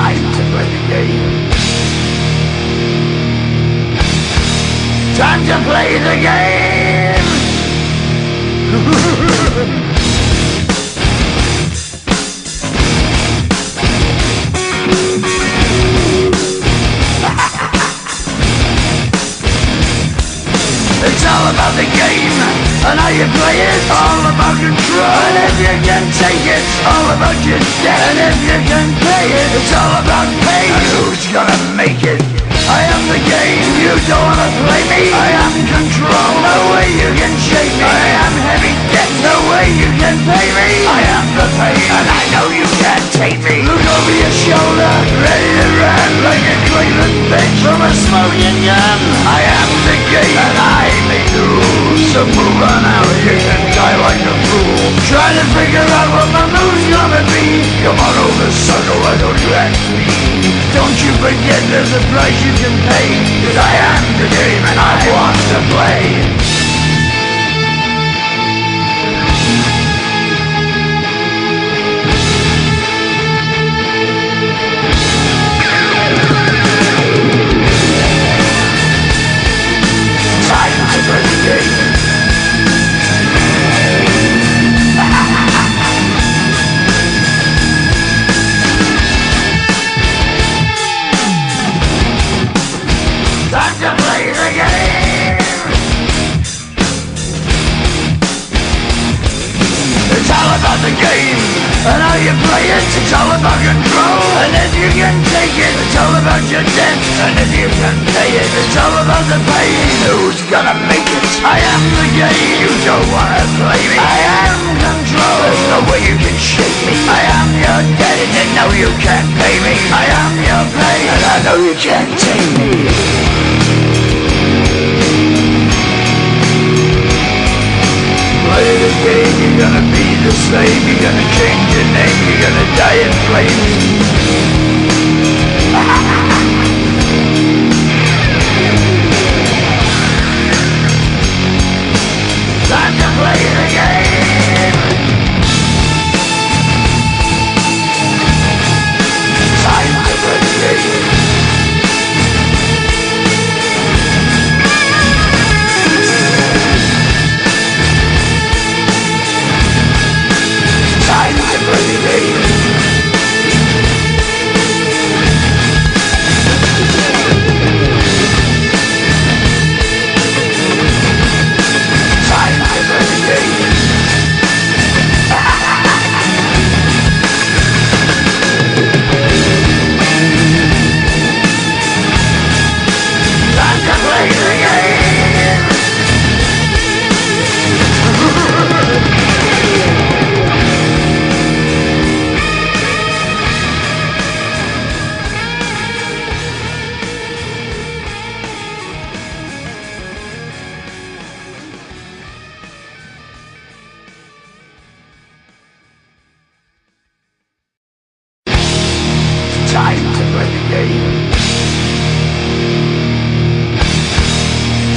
Time to play the game. Time to play the game. It's all about the game and how you play it. All about control, and if you can take it, all about your debt. And if you can pay it, it's all about pay. And who's gonna make it? I am the game, you don't wanna play me. I am control, no way you can shake me. I am heavy debt, no way you can pay me. I am the pain, and I know you can't take me. Look over your shoulder, ready to run like a Cleveland bitch from a smoking gun. I am the game, and I may lose. So move on out, you can die like a fool. Try to figure out what my move's gonna be. Come on over, sucker, why don't you ask me? Don't you forget there's a price you can pay. 'Cause I am the game and I want to play. Time to play the game. Time to play the game. It's all about the game and how you play it. It's all about control, and if you can take it, it's all about your debt. And if you can pay it, it's all about the pain. Who's gonna make it? I am the game. You don't wanna play me. I am control. There's no way you can shake me. I am your debt, and you know you can't pay me. I am your pain, and I know you can't take me. Play the game, you're gonna be the slave. You're gonna change your name, you're gonna die in flames. Time to play the game. Time to play the game. Time to play the game. Time to play the game. Time to play the game. Time to play the game.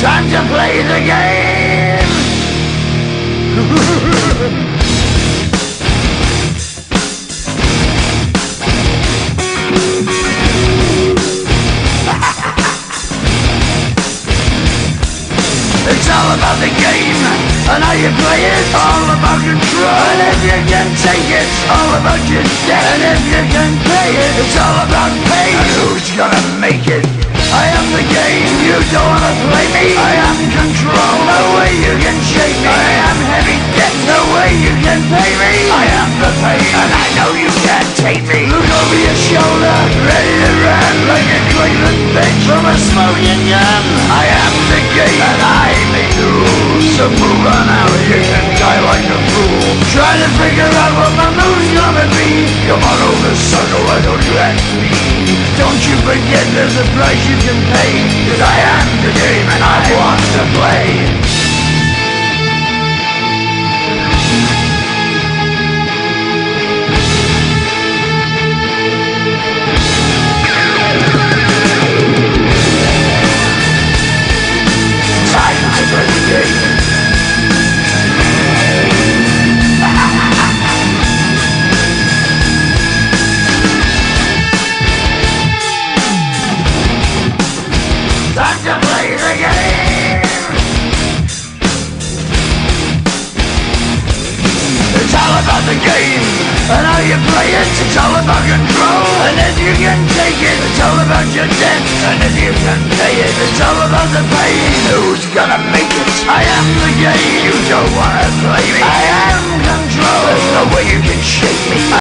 Time to play the game. It's all about the game and how you play it. All about control, and if you can take it, all about your debt. And if you can pay it, it's all about pain. And who's gonna make it? I am the game, you don't wanna play me. I am control, no way you can shake me. I am heavy debt, no way you can pay me. I am the pain, and I know you can't take me. Look over your shoulder, ready to run like a Cleveland bitch from a smoking gun. I am the game, and I may lose. So move on out, you can die like a fool. Try to figure out what my move's gonna be. Come on over, sucker, why don't you ask me? Don't you forget there's a price you can pay. 'Cause I am the game and I want to play. Time to play the game. it's all about control. And if you can take it, it's all about your debt. And if you can pay it, it's all about the pain. Who's gonna make it? I am the game. You don't wanna play me. I am control. There's no way you can shake me.